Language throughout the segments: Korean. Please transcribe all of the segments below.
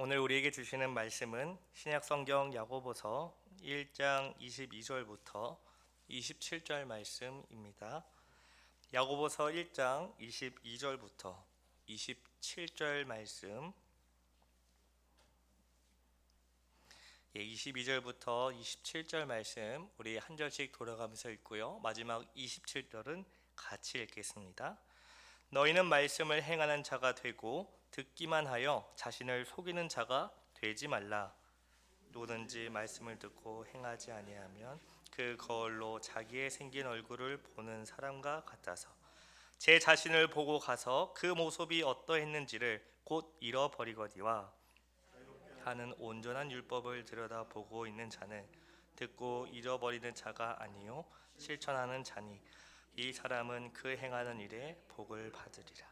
오늘 우리에게 주시는 말씀은 신약성경 야고보서 1장 22절부터 27절 말씀입니다. 야고보서 1장 22절부터 27절 말씀, 22절부터 27절 말씀 우리 한 절씩 돌아가면서 읽고요. 마지막 27절은 같이 읽겠습니다. 너희는 말씀을 행하는 자가 되고 듣기만 하여 자신을 속이는 자가 되지 말라. 누구든지 말씀을 듣고 행하지 아니하면 그 거울로 자기의 생긴 얼굴을 보는 사람과 같아서 제 자신을 보고 가서 그 모습이 어떠했는지를 곧 잃어버리거니와 하는 온전한 율법을 들여다보고 있는 자는 듣고 잃어버리는 자가 아니요 실천하는 자니 이 사람은 그 행하는 일에 복을 받으리라.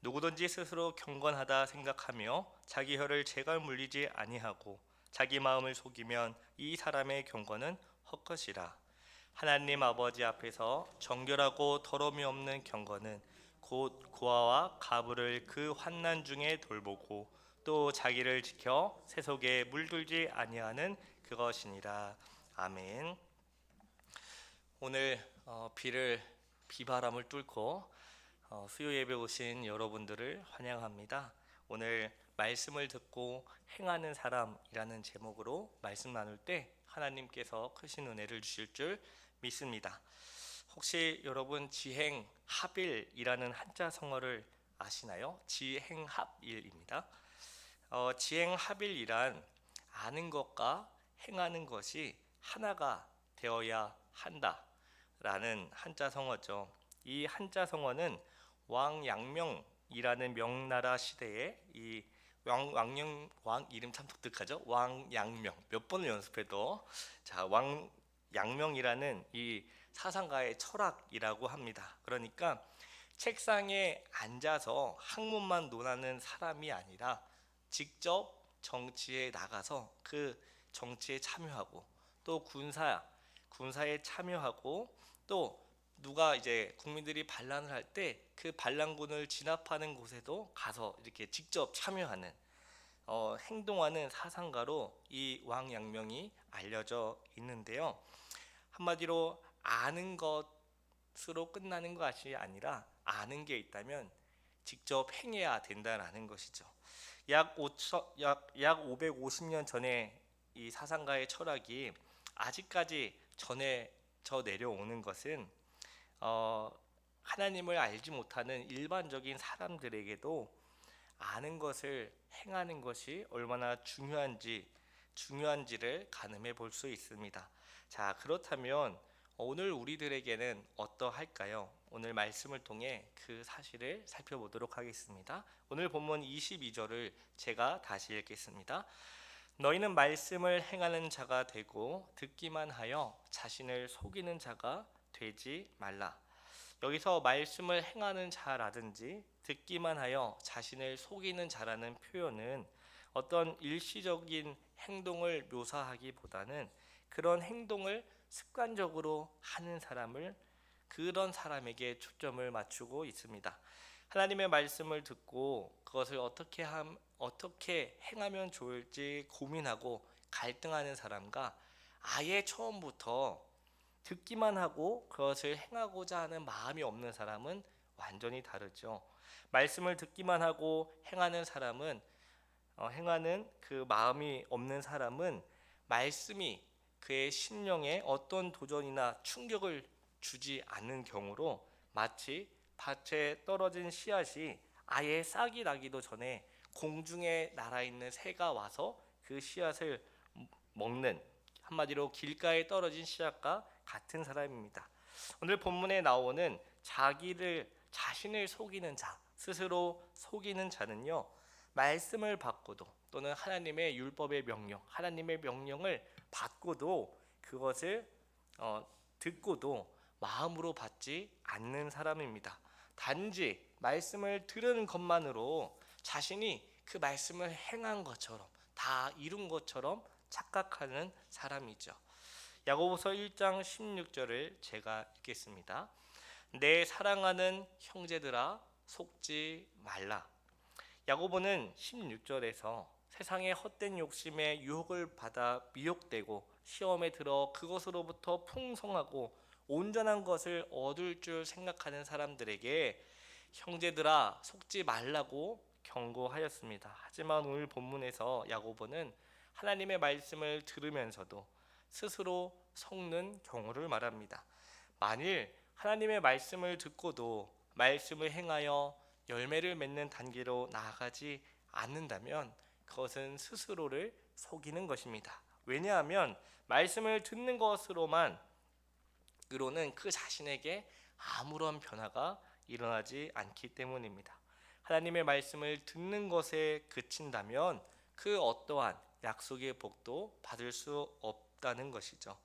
누구든지 스스로 경건하다 생각하며 자기 혀를 제갈 물리지 아니하고 자기 마음을 속이면 이 사람의 경건은 헛것이라. 하나님 아버지 앞에서 정결하고 더러움이 없는 경건은 곧 고아와 가부를 그 환난 중에 돌보고 또 자기를 지켜 세속에 물들지 아니하는 그것이니라. 아멘. 오늘 비바람을 뚫고 수요 예배 오신 여러분들을 환영합니다. 오늘 말씀을 듣고 행하는 사람이라는 제목으로 말씀 나눌 때 하나님께서 크신 은혜를 주실 줄 믿습니다. 혹시 여러분 지행합일이라는 한자 성어를 아시나요? 지행합일입니다. 지행합일이란 아는 것과 행하는 것이 하나가 되어야 한다라는 한자 성어죠. 이 한자 성어는 왕양명이라는 명나라 시대에 이 왕 이름 참 독특하죠. 왕양명 몇 번을 연습해도 왕양명이라는 이 사상가의 철학이라고 합니다. 그러니까 책상에 앉아서 학문만 논하는 사람이 아니라 직접 정치에 나가서 그 정치에 참여하고 또 군사에 참여하고 또 누가 이제 국민들이 반란을 할 때 그 반란군을 진압하는 곳에도 가서 이렇게 직접 참여하는 행동하는 사상가로 이 왕양명이 알려져 있는데요. 한마디로 아는 것으로 끝나는 것이 아니라 아는 게 있다면 직접 행해야 된다는 것이죠. 약 550년 전에 이 사상가의 철학이 아직까지 전해져 내려오는 것은 하나님을 알지 못하는 일반적인 사람들에게도 아는 것을 행하는 것이 얼마나 중요한지를 가늠해 볼 수 있습니다. 자, 그렇다면 오늘 우리들에게는 어떠할까요? 오늘 말씀을 통해 그 사실을 살펴보도록 하겠습니다. 오늘 본문 22절을 제가 다시 읽겠습니다. 너희는 말씀을 행하는 자가 되고 듣기만 하여 자신을 속이는 자가 되지 말라. 여기서 말씀을 행하는 자라든지 듣기만 하여 자신을 속이는 자라는 표현은 어떤 일시적인 행동을 묘사하기보다는 그런 행동을 습관적으로 하는 그런 사람에게 초점을 맞추고 있습니다. 하나님의 말씀을 듣고 그것을 어떻게 행하면 좋을지 고민하고 갈등하는 사람과 아예 처음부터 듣기만 하고 그것을 행하고자 하는 마음이 없는 사람은 완전히 다르죠. 말씀을 듣기만 하고 행하는 그 마음이 없는 사람은 말씀이 그의 심령에 어떤 도전이나 충격을 주지 않는 경우로 마치 밭에 떨어진 씨앗이 아예 싹이 나기도 전에 공중에 날아있는 새가 와서 그 씨앗을 먹는, 한마디로 길가에 떨어진 씨앗과 같은 사람입니다. 오늘 본문에 나오는 자신을 속이는 자, 스스로 속이는 자는요, 말씀을 받고도 또는 하나님의 율법의 명령, 하나님의 명령을 받고도 그것을 듣고도 마음으로 받지 않는 사람입니다. 단지 말씀을 들은 것만으로 자신이 그 말씀을 행한 것처럼 다 이룬 것처럼 착각하는 사람이죠. 야고보서 1장 16절을 제가 읽겠습니다. 내 사랑하는 형제들아 속지 말라. 야고보는 16절에서 세상의 헛된 욕심에 유혹을 받아 미혹되고 시험에 들어 그것으로부터 풍성하고 온전한 것을 얻을 줄 생각하는 사람들에게 형제들아 속지 말라고 경고하였습니다. 하지만 오늘 본문에서 야고보는 하나님의 말씀을 들으면서도 스스로 속는 경우를 말합니다. 만일 하나님의 말씀을 듣고도 말씀을 행하여 열매를 맺는 단계로 나아가지 않는다면 그것은 스스로를 속이는 것입니다. 왜냐하면 말씀을 듣는 것으로는 그 자신에게 아무런 변화가 일어나지 않기 때문입니다. 하나님의 말씀을 듣는 것에 그친다면 그 어떠한 약속의 복도 받을 수 없다는 것이죠.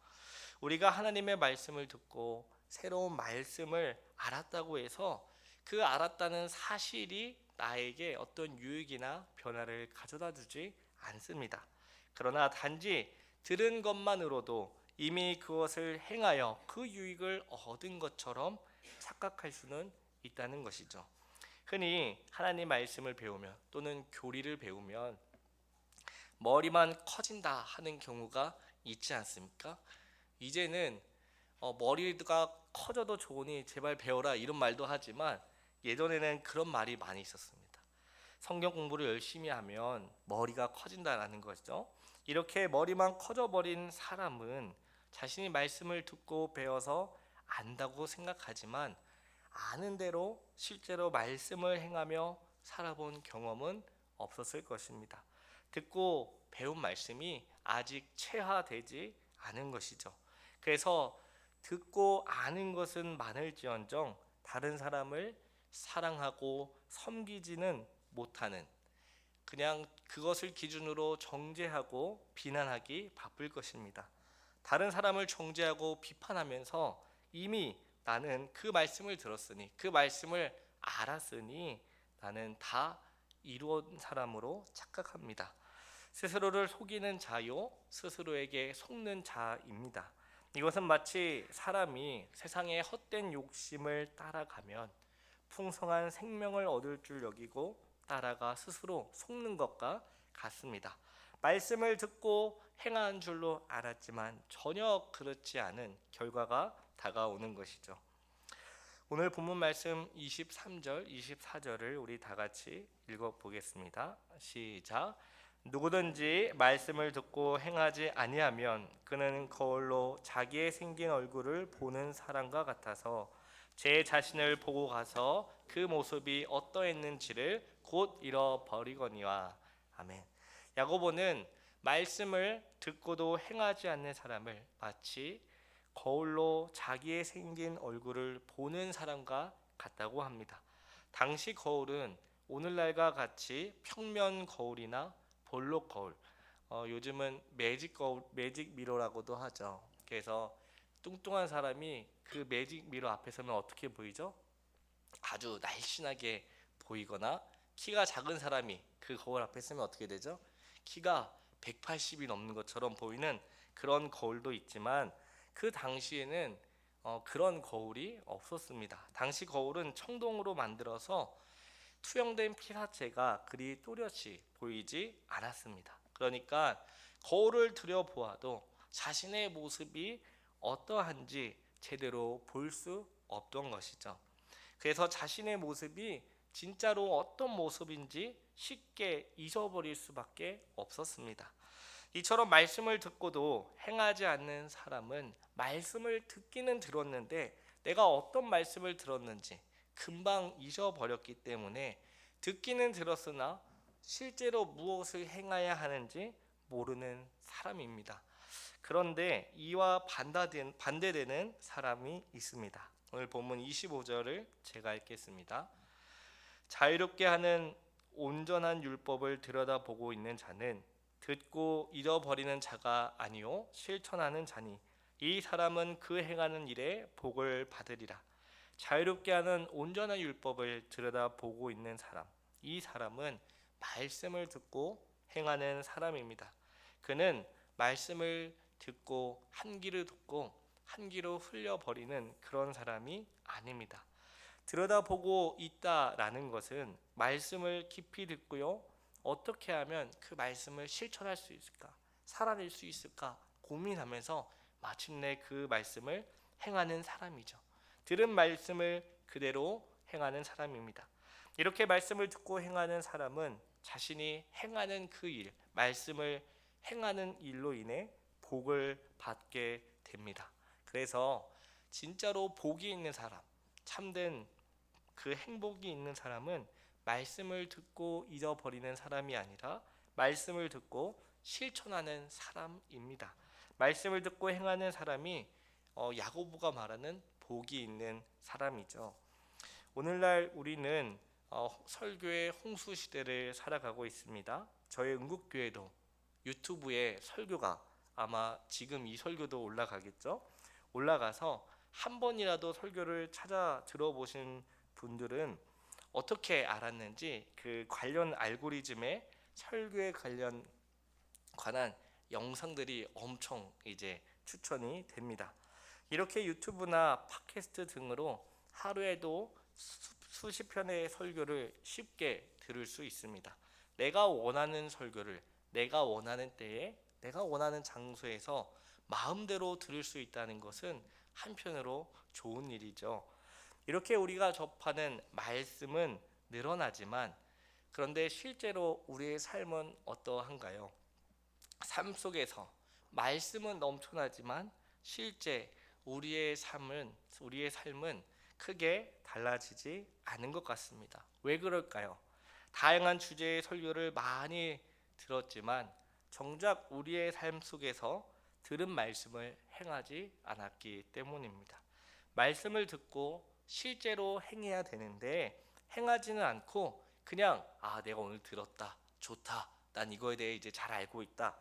우리가 하나님의 말씀을 듣고 새로운 말씀을 알았다고 해서 그 알았다는 사실이 나에게 어떤 유익이나 변화를 가져다 주지 않습니다. 그러나 단지 들은 것만으로도 이미 그것을 행하여 그 유익을 얻은 것처럼 착각할 수는 있다는 것이죠. 흔히 하나님 말씀을 배우면 또는 교리를 배우면 머리만 커진다 하는 경우가 있지 않습니까? 이제는 머리가 커져도 좋으니 제발 배워라 이런 말도 하지만 예전에는 그런 말이 많이 있었습니다. 성경 공부를 열심히 하면 머리가 커진다라는 거죠. 이렇게 머리만 커져버린 사람은 자신이 말씀을 듣고 배워서 안다고 생각하지만 아는 대로 실제로 말씀을 행하며 살아본 경험은 없었을 것입니다. 듣고 배운 말씀이 아직 체화되지 않은 것이죠. 그래서 듣고 아는 것은 많을지언정 다른 사람을 사랑하고 섬기지는 못하는, 그냥 그것을 기준으로 정죄하고 비난하기 바쁠 것입니다. 다른 사람을 정죄하고 비판하면서 이미 나는 그 말씀을 들었으니 그 말씀을 알았으니 나는 다 이루은 사람으로 착각합니다. 스스로를 속이는 자요 스스로에게 속는 자입니다. 이것은 마치 사람이 세상의 헛된 욕심을 따라가면 풍성한 생명을 얻을 줄 여기고 따라가 스스로 속는 것과 같습니다. 말씀을 듣고 행한 줄로 알았지만 전혀 그렇지 않은 결과가 다가오는 것이죠. 오늘 본문 말씀 23절, 24절을 우리 다 같이 읽어보겠습니다. 시작. 누구든지 말씀을 듣고 행하지 아니하면 그는 거울로 자기의 생긴 얼굴을 보는 사람과 같아서 제 자신을 보고 가서 그 모습이 어떠했는지를 곧 잃어버리거니와. 아멘. 야고보는 말씀을 듣고도 행하지 않는 사람을 마치 거울로 자기의 생긴 얼굴을 보는 사람과 같다고 합니다. 당시 거울은 오늘날과 같이 평면 거울이나 볼록 거울, 요즘은 매직 거울, 매직 미러라고도 하죠. 그래서 뚱뚱한 사람이 그 매직 미러 앞에 서면 어떻게 보이죠? 아주 날씬하게 보이거나 키가 작은 사람이 그 거울 앞에 서면 어떻게 되죠? 키가 180이 넘는 것처럼 보이는 그런 거울도 있지만 그 당시에는 그런 거울이 없었습니다. 당시 거울은 청동으로 만들어서 투영된 피사체가 그리 또렷이 보이지 않았습니다. 그러니까 거울을 들여보아도 자신의 모습이 어떠한지 제대로 볼 수 없던 것이죠. 그래서 자신의 모습이 진짜로 어떤 모습인지 쉽게 잊어버릴 수밖에 없었습니다. 이처럼 말씀을 듣고도 행하지 않는 사람은 말씀을 듣기는 들었는데 내가 어떤 말씀을 들었는지 금방 잊어버렸기 때문에 듣기는 들었으나 실제로 무엇을 행해야 하는지 모르는 사람입니다. 그런데 이와 반대되는 사람이 있습니다. 오늘 본문 25절을 제가 읽겠습니다. 자유롭게 하는 온전한 율법을 들여다보고 있는 자는 듣고 잊어버리는 자가 아니요 실천하는 자니 이 사람은 그 행하는 일에 복을 받으리라. 자유롭게 하는 온전한 율법을 들여다보고 있는 사람, 이 사람은 말씀을 듣고 행하는 사람입니다. 그는 말씀을 듣고 한 귀로 듣고 한 귀로 흘려버리는 그런 사람이 아닙니다. 들여다보고 있다라는 것은 말씀을 깊이 듣고요 어떻게 하면 그 말씀을 실천할 수 있을까, 살아낼 수 있을까 고민하면서 마침내 그 말씀을 행하는 사람이죠. 들은 말씀을 그대로 행하는 사람입니다. 이렇게 말씀을 듣고 행하는 사람은 자신이 행하는 그 일, 말씀을 행하는 일로 인해 복을 받게 됩니다. 그래서 진짜로 복이 있는 사람, 참된 그 행복이 있는 사람은 말씀을 듣고 잊어버리는 사람이 아니라 말씀을 듣고 실천하는 사람입니다. 말씀을 듣고 행하는 사람이 야고보가 말하는 복이 있는 사람이죠. 오늘날 우리는 설교의 홍수 시대를 살아가고 있습니다. 저희 응국교회도 유튜브에 설교가, 아마 지금 이 설교도 올라가겠죠. 올라가서 한 번이라도 설교를 찾아 들어보신 분들은 어떻게 알았는지 그 관련 알고리즘에 설교에 관한 영상들이 엄청 이제 추천이 됩니다. 이렇게 유튜브나 팟캐스트 등으로 하루에도 수십 편의 설교를 쉽게 들을 수 있습니다. 내가 원하는 설교를 내가 원하는 때에 내가 원하는 장소에서 마음대로 들을 수 있다는 것은 한편으로 좋은 일이죠. 이렇게 우리가 접하는 말씀은 늘어나지만, 그런데 실제로 우리의 삶은 어떠한가요? 삶 속에서 말씀은 넘쳐나지만 실제 우리의 삶은 크게 달라지지 않은 것 같습니다. 왜 그럴까요? 다양한 주제의 설교를 많이 들었지만 정작 우리의 삶 속에서 들은 말씀을 행하지 않았기 때문입니다. 말씀을 듣고 실제로 행해야 되는데 행하지는 않고 그냥 내가 오늘 들었다, 좋다, 난 이거에 대해 이제 잘 알고 있다,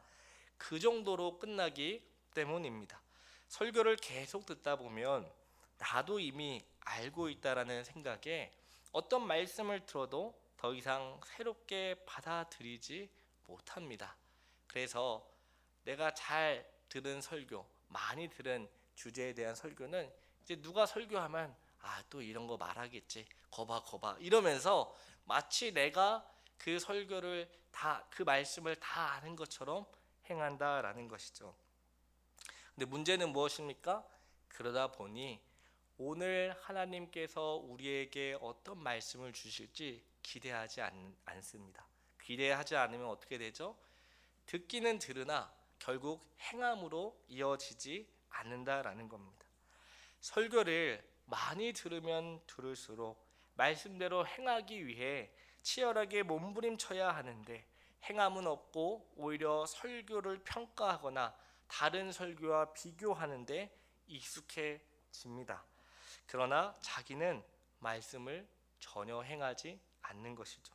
그 정도로 끝나기 때문입니다. 설교를 계속 듣다 보면 나도 이미 알고 있다라는 생각에 어떤 말씀을 들어도 더 이상 새롭게 받아들이지 못합니다. 그래서 내가 잘 들은 설교, 많이 들은 주제에 대한 설교는 이제 누가 설교하면 또 이런 거 말하겠지, 거봐 이러면서 마치 내가 그 설교를 그 말씀을 다 아는 것처럼 행한다라는 것이죠. 근데 문제는 무엇입니까? 그러다 보니 오늘 하나님께서 우리에게 어떤 말씀을 주실지 기대하지 않습니다. 기대하지 않으면 어떻게 되죠? 듣기는 들으나 결국 행함으로 이어지지 않는다라는 겁니다. 설교를 많이 들으면 들을수록 말씀대로 행하기 위해 치열하게 몸부림쳐야 하는데 행함은 없고 오히려 설교를 평가하거나 다른 설교와 비교하는데 익숙해집니다. 그러나 자기는 말씀을 전혀 행하지 않는 것이죠.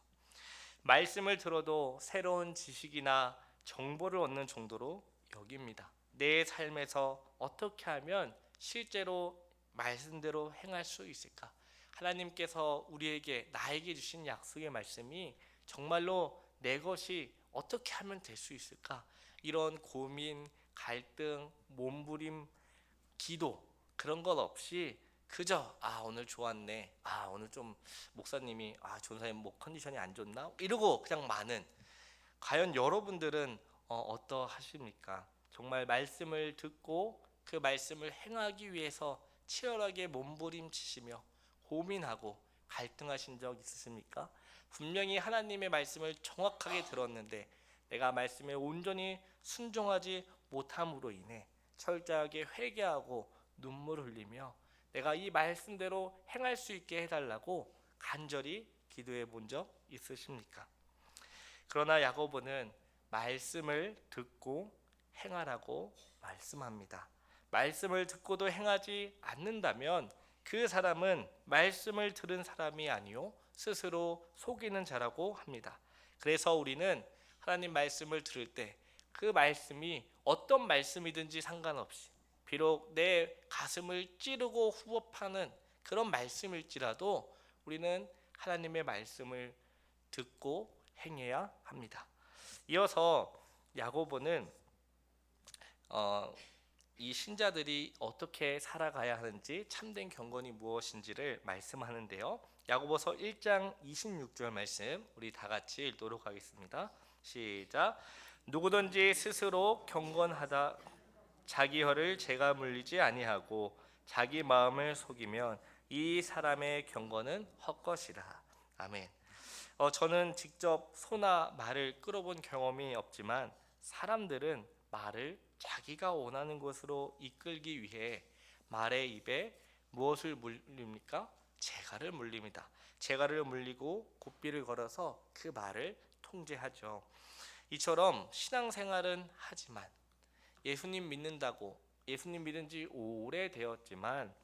말씀을 들어도 새로운 지식이나 정보를 얻는 정도로 여깁니다. 내 삶에서 어떻게 하면 실제로 말씀대로 행할 수 있을까? 하나님께서 나에게 주신 약속의 말씀이 정말로 내 것이 어떻게 하면 될 수 있을까? 이런 고민, 갈등, 몸부림, 기도, 그런 것 없이 그저 오늘 좋았네, 오늘 좀 목사님이 전사님 목 컨디션이 안 좋나? 이러고 그냥 마는, 과연 여러분들은 어떠하십니까? 정말 말씀을 듣고 그 말씀을 행하기 위해서 치열하게 몸부림치시며 고민하고 갈등하신 적 있으십니까? 분명히 하나님의 말씀을 정확하게 들었는데 내가 말씀에 온전히 순종하지 못함으로 인해 철저하게 회개하고 눈물을 흘리며 내가 이 말씀대로 행할 수 있게 해달라고 간절히 기도해 본 적 있으십니까? 그러나 야고보는 말씀을 듣고 행하라고 말씀합니다. 말씀을 듣고도 행하지 않는다면 그 사람은 말씀을 들은 사람이 아니요 스스로 속이는 자라고 합니다. 그래서 우리는 하나님 말씀을 들을 때 그 말씀이 어떤 말씀이든지 상관없이, 비록 내 가슴을 찌르고 후업하는 그런 말씀일지라도 우리는 하나님의 말씀을 듣고 행해야 합니다. 이어서 야고보는 이 신자들이 어떻게 살아가야 하는지, 참된 경건이 무엇인지를 말씀하는데요. 야고보서 1장 26절 말씀 우리 다 같이 읽도록 하겠습니다. 시작. 누구든지 스스로 경건하다 자기 혀를 제가 물리지 아니하고 자기 마음을 속이면 이 사람의 경건은 헛것이라. 아멘. 저는 직접 소나 말을 끌어본 경험이 없지만 사람들은 말을 자기가 원하는 곳으로 이끌기 위해 말의 입에 무엇을 물립니까? 재갈을 물립니다. 재갈을 물리고 고삐를 걸어서 그 말을 통제하죠. 이처럼 신앙생활은 하지만 예수님 믿는다고 예수님 믿은 지 오래되었지만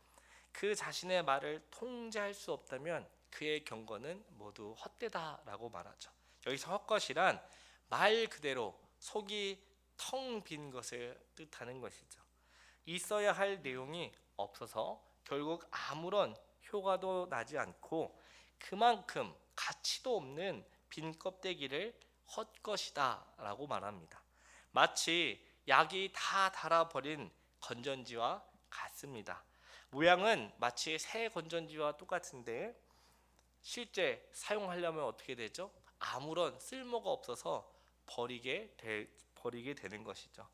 그 자신의 말을 통제할 수 없다면 그의 경건은 모두 헛되다라고 말하죠. 여기서 헛것이란 말 그대로 속이 텅 빈 것을 뜻하는 것이죠. 있어야 할 내용이 없어서 결국 아무런 효과도 나지 않고 그만큼 가치도 없는 빈 껍데기를 헛것이다 라고 말합니다. 마치 약이 다 닳아버린 건전지와 같습니다. 모양은 마치 새 건전지와 똑같은데 실제 사용하려면 어떻게 되죠? 아무런 쓸모가 없어서 버리게 되는 것이죠.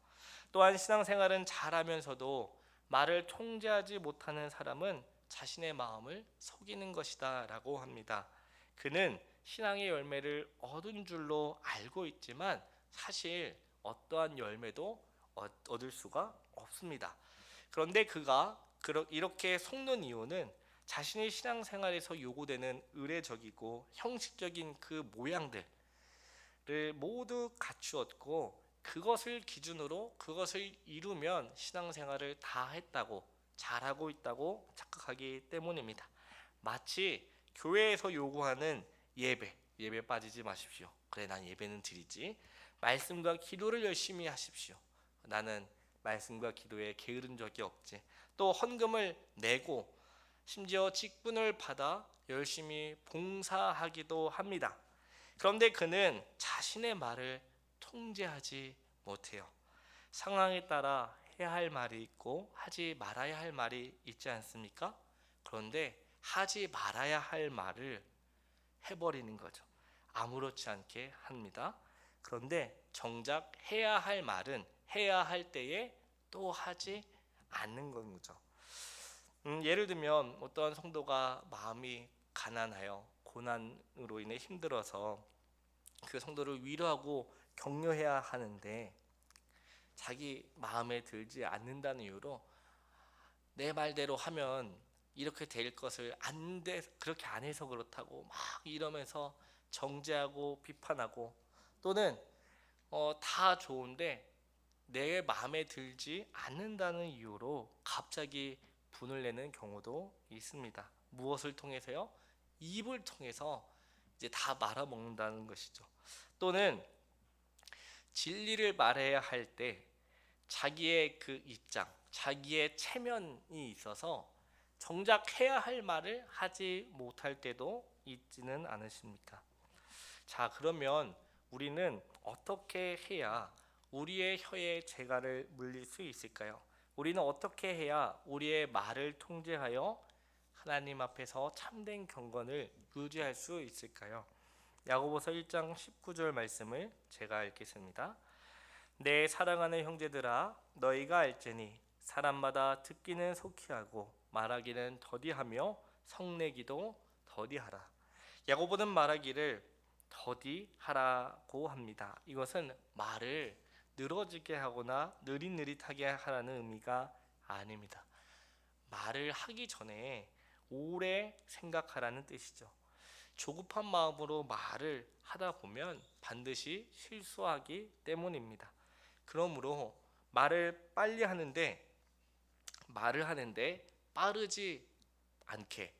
또한 신앙생활은 잘하면서도 말을 통제하지 못하는 사람은 자신의 마음을 속이는 것이다 라고 합니다. 그는 신앙의 열매를 얻은 줄로 알고 있지만 사실 어떠한 열매도 얻을 수가 없습니다. 그런데 그가 이렇게 속는 이유는 자신의 신앙생활에서 요구되는 의례적이고 형식적인 그 모양들을 모두 갖추었고 그것을 기준으로 그것을 이루면 신앙생활을 다 했다고 잘하고 있다고 착각하기 때문입니다. 마치 교회에서 요구하는 예배 빠지지 마십시오. 그래 난 예배는 드리지. 말씀과 기도를 열심히 하십시오. 나는 말씀과 기도에 게으른 적이 없지. 또 헌금을 내고 심지어 직분을 받아 열심히 봉사하기도 합니다. 그런데 그는 자신의 말을 통제하지 못해요. 상황에 따라 해야 할 말이 있고 하지 말아야 할 말이 있지 않습니까? 그런데 하지 말아야 할 말을 해버리는 거죠. 아무렇지 않게 합니다. 그런데 정작 해야 할 말은 해야 할 때에 또 하지 않는 거죠. 예를 들면 어떤 성도가 마음이 가난하여 고난으로 인해 힘들어서 그 성도를 위로하고 격려해야 하는데 자기 마음에 들지 않는다는 이유로 내 말대로 하면 이렇게 될 것을 그렇게 안 해서 그렇다고 막 이러면서 정죄하고 비판하고 또는 다 좋은데 내 마음에 들지 않는다는 이유로 갑자기 분을 내는 경우도 있습니다. 무엇을 통해서요? 입을 통해서 이제 다 말아먹는다는 것이죠. 또는 진리를 말해야 할 때 자기의 그 입장, 자기의 체면이 있어서 정작 해야 할 말을 하지 못할 때도 있지는 않으십니까? 자, 그러면 우리는 어떻게 해야 우리의 혀에 재갈을 물릴 수 있을까요? 우리는 어떻게 해야 우리의 말을 통제하여 하나님 앞에서 참된 경건을 유지할 수 있을까요? 야고보서 1장 19절 말씀을 제가 읽겠습니다. 내 사랑하는 형제들아 너희가 알지니 사람마다 듣기는 속히 하고 말하기는 더디하며 성내기도 더디하라. 야고보는 말하기를 더디하라고 합니다. 이것은 말을 늘어지게 하거나 느릿느릿하게 하라는 의미가 아닙니다. 말을 하기 전에 오래 생각하라는 뜻이죠. 조급한 마음으로 말을 하다 보면 반드시 실수하기 때문입니다. 그러므로 말을 하는데 빠르지 않게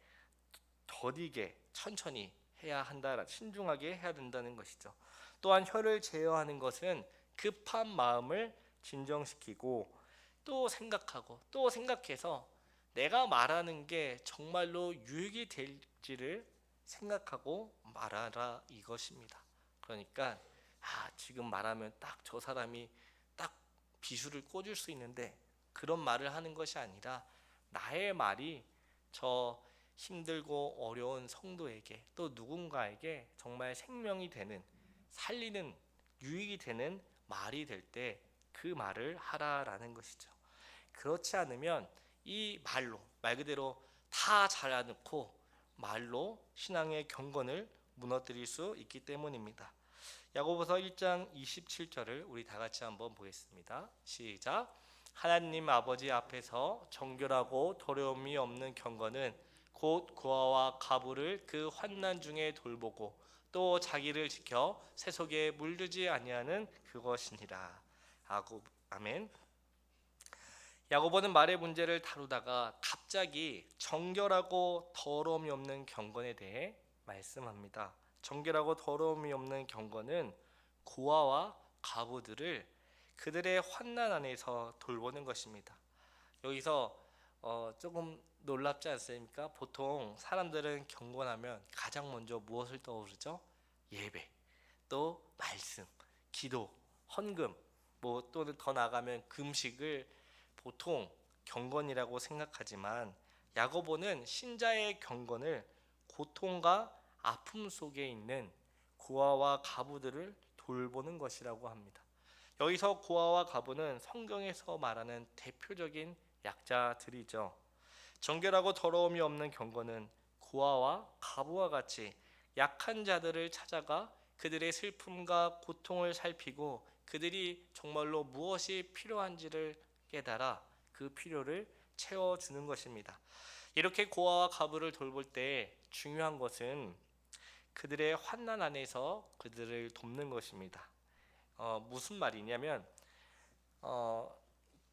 더디게 천천히 해야 한다, 신중하게 해야 된다는 것이죠. 또한 혀를 제어하는 것은 급한 마음을 진정시키고 또 생각하고 또 생각해서 내가 말하는 게 정말로 유익이 될지를 생각하고 말하라 이것입니다. 그러니까 지금 말하면 딱 저 사람이 딱 비수를 꽂을 수 있는데 그런 말을 하는 것이 아니라 나의 말이 저 힘들고 어려운 성도에게 또 누군가에게 정말 생명이 되는 살리는 유익이 되는 말이 될 때 그 말을 하라라는 것이죠. 그렇지 않으면 이 말로 말 그대로 다 잘라놓고 말로 신앙의 경건을 무너뜨릴 수 있기 때문입니다. 야고보서 1장 27절을 우리 다 같이 한번 보겠습니다. 시작. 하나님 아버지 앞에서 정결하고 더러움이 없는 경건은 곧 구화와 가부를 그 환난 중에 돌보고 또 자기를 지켜 세속에 물들지 아니하는 그것이니라. 아멘. 야고보는 말의 문제를 다루다가 갑자기 정결하고 더러움이 없는 경건에 대해 말씀합니다. 정결하고 더러움이 없는 경건은 고아와 과부들을 그들의 환난 안에서 돌보는 것입니다. 여기서 조금 놀랍지 않습니까? 보통 사람들은 경건하면 가장 먼저 무엇을 떠오르죠? 예배, 또 말씀, 기도, 헌금, 뭐 또는 더 나아가면 금식을 보통 경건이라고 생각하지만 야고보는 신자의 경건을 고통과 아픔 속에 있는 고아와 과부들을 돌보는 것이라고 합니다. 여기서 고아와 과부는 성경에서 말하는 대표적인 약자들이죠. 정결하고 더러움이 없는 경건은 고아와 과부와 같이 약한 자들을 찾아가 그들의 슬픔과 고통을 살피고 그들이 정말로 무엇이 필요한지를 깨달아 그 필요를 채워주는 것입니다. 이렇게 고아와 과부를 돌볼 때 중요한 것은 그들의 환난 안에서 그들을 돕는 것입니다. 무슨 말이냐면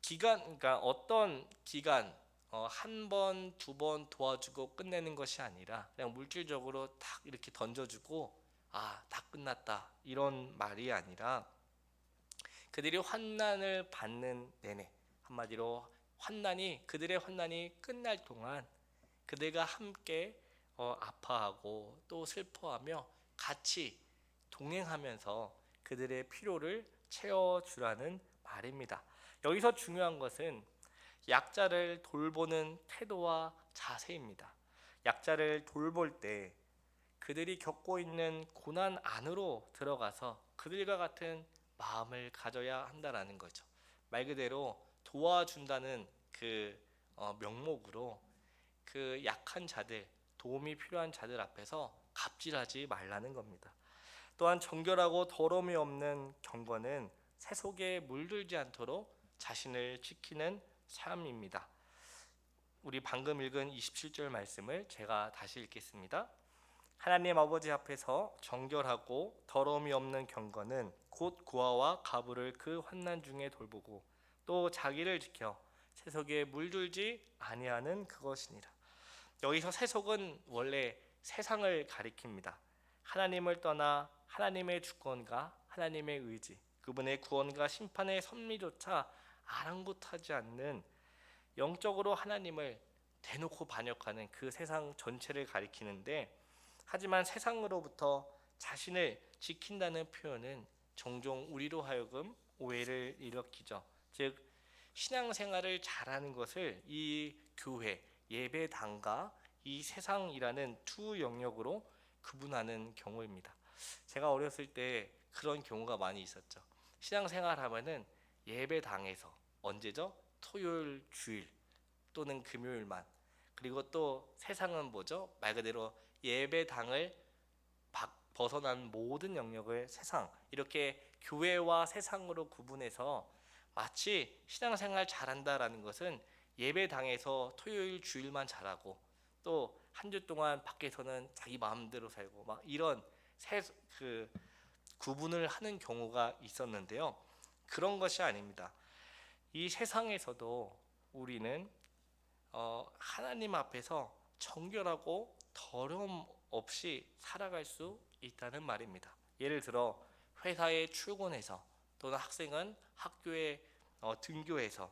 그러니까 어떤 기간 한 번, 두 번 도와주고 끝내는 것이 아니라 그냥 물질적으로 딱 이렇게 던져주고 다 끝났다 이런 말이 아니라 그들이 환난을 받는 내내 한마디로 그들의 환난이 끝날 동안 그들과 함께 아파하고 또 슬퍼하며 같이 동행하면서 그들의 필요를 채워주라는 말입니다. 여기서 중요한 것은 약자를 돌보는 태도와 자세입니다. 약자를 돌볼 때 그들이 겪고 있는 고난 안으로 들어가서 그들과 같은 마음을 가져야 한다라는 거죠. 말 그대로 도와준다는 그 명목으로 그 약한 자들, 도움이 필요한 자들 앞에서 갑질하지 말라는 겁니다. 또한 정결하고 더러움이 없는 경건은 세속에 물들지 않도록 자신을 지키는 삶입니다. 우리 방금 읽은 27절 말씀을 제가 다시 읽겠습니다. 하나님 아버지 앞에서 정결하고 더러움이 없는 경건은 곧 고아와 과부를 그 환난 중에 돌보고 또 자기를 지켜 세속에 물들지 아니하는 그것이니라. 여기서 세속은 원래 세상을 가리킵니다. 하나님을 떠나 하나님의 주권과 하나님의 의지, 그분의 구원과 심판의 섭리조차 아랑곳하지 않는 영적으로 하나님을 대놓고 반역하는 그 세상 전체를 가리키는데, 하지만 세상으로부터 자신을 지킨다는 표현은 종종 우리로 하여금 오해를 일으키죠. 즉 신앙생활을 잘하는 것을 이 교회, 예배당과 이 세상이라는 두 영역으로 구분하는 경우입니다. 제가 어렸을 때 그런 경우가 많이 있었죠. 신앙생활 하면은 예배당에서 언제죠? 토요일, 주일 또는 금요일만. 그리고 또 세상은 뭐죠? 말 그대로 예배당을 벗어난 모든 영역을 세상, 이렇게 교회와 세상으로 구분해서 마치 신앙생활 잘한다라는 것은 예배당에서 토요일 주일만 잘하고 또 한 주 동안 밖에서는 자기 마음대로 살고 막 이런 그 구분을 하는 경우가 있었는데요. 그런 것이 아닙니다. 이 세상에서도 우리는 하나님 앞에서 정결하고 더러움 없이 살아갈 수 있다는 말입니다. 예를 들어 회사에 출근해서 또는 학생은 학교에 등교해서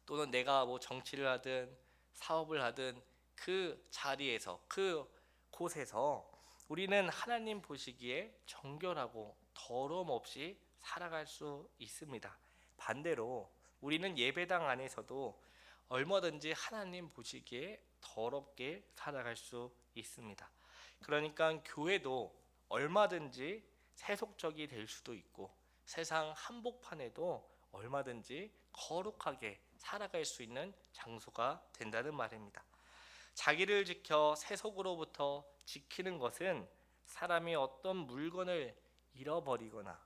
또는 내가 뭐 정치를 하든 사업을 하든 그 자리에서 그 곳에서 우리는 하나님 보시기에 정결하고 더러움 없이 살아갈 수 있습니다. 반대로 우리는 예배당 안에서도 얼마든지 하나님 보시기에 더럽게 살아갈 수 있습니다. 그러니까 교회도 얼마든지 세속적이 될 수도 있고 세상 한복판에도 얼마든지 거룩하게 살아갈 수 있는 장소가 된다는 말입니다. 자기를 지켜 세속으로부터 지키는 것은 사람이 어떤 물건을 잃어버리거나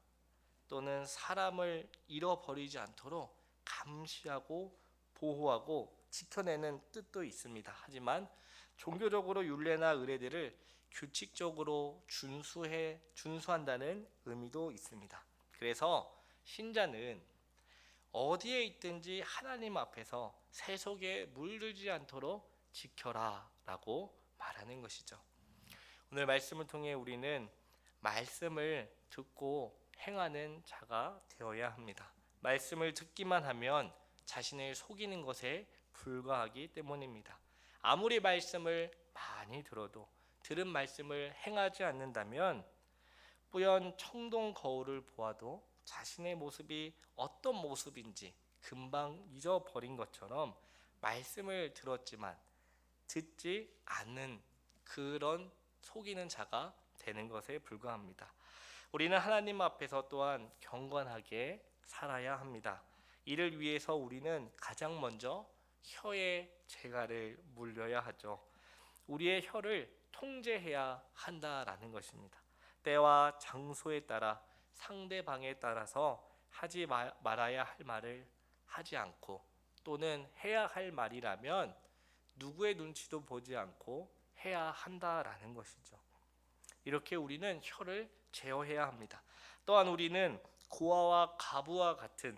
또는 사람을 잃어버리지 않도록 감시하고 보호하고 지켜내는 뜻도 있습니다. 하지만 종교적으로 율례나 의례들을 규칙적으로 준수한다는 의미도 있습니다. 그래서 신자는 어디에 있든지 하나님 앞에서 세속에 물들지 않도록 지켜라 라고 말하는 것이죠. 오늘 말씀을 통해 우리는 말씀을 듣고 행하는 자가 되어야 합니다. 말씀을 듣기만 하면 자신을 속이는 것에 불과하기 때문입니다. 아무리 말씀을 많이 들어도 들은 말씀을 행하지 않는다면 뿌연 청동 거울을 보아도 자신의 모습이 어떤 모습인지 금방 잊어버린 것처럼 말씀을 들었지만 듣지 않는 그런 속이는 자가 되는 것에 불과합니다. 우리는 하나님 앞에서 또한 경건하게 살아야 합니다. 이를 위해서 우리는 가장 먼저 혀의 재갈을 물려야 하죠. 우리의 혀를 통제해야 한다라는 것입니다. 때와 장소에 따라 상대방에 따라서 하지 말아야 할 말을 하지 않고 또는 해야 할 말이라면 누구의 눈치도 보지 않고 해야 한다라는 것이죠. 이렇게 우리는 혀를 제어해야 합니다. 또한 우리는 고아와 가부와 같은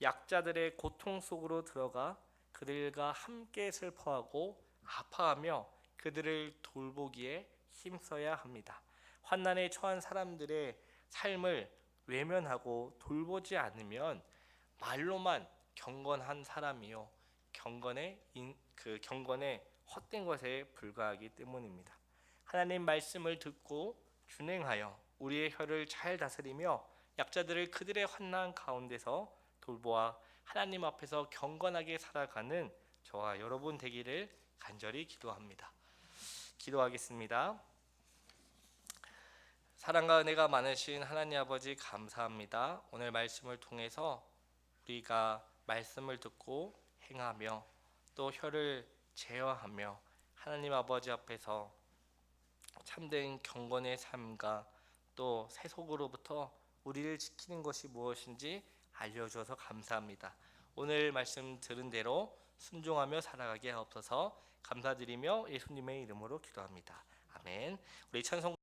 약자들의 고통 속으로 들어가 그들과 함께 슬퍼하고 아파하며 그들을 돌보기에 힘써야 합니다. 환난에 처한 사람들의 삶을 외면하고 돌보지 않으면 말로만 경건한 사람이요 경건의 헛된 것에 불과하기 때문입니다. 하나님 말씀을 듣고 준행하여 우리의 혀를 잘 다스리며 약자들을 그들의 환난 가운데서 돌보아 하나님 앞에서 경건하게 살아가는 저와 여러분 되기를 간절히 기도합니다. 기도하겠습니다. 사랑과 은혜가 많으신 하나님 아버지 감사합니다. 오늘 말씀을 통해서 우리가 말씀을 듣고 행하며 또 혀를 제어하며 하나님 아버지 앞에서 참된 경건의 삶과 또 세속으로부터 우리를 지키는 것이 무엇인지 알려주셔서 감사합니다. 오늘 말씀 들은 대로 순종하며 살아가게 하옵소서. 감사드리며 예수님의 이름으로 기도합니다. 아멘. 우리 찬송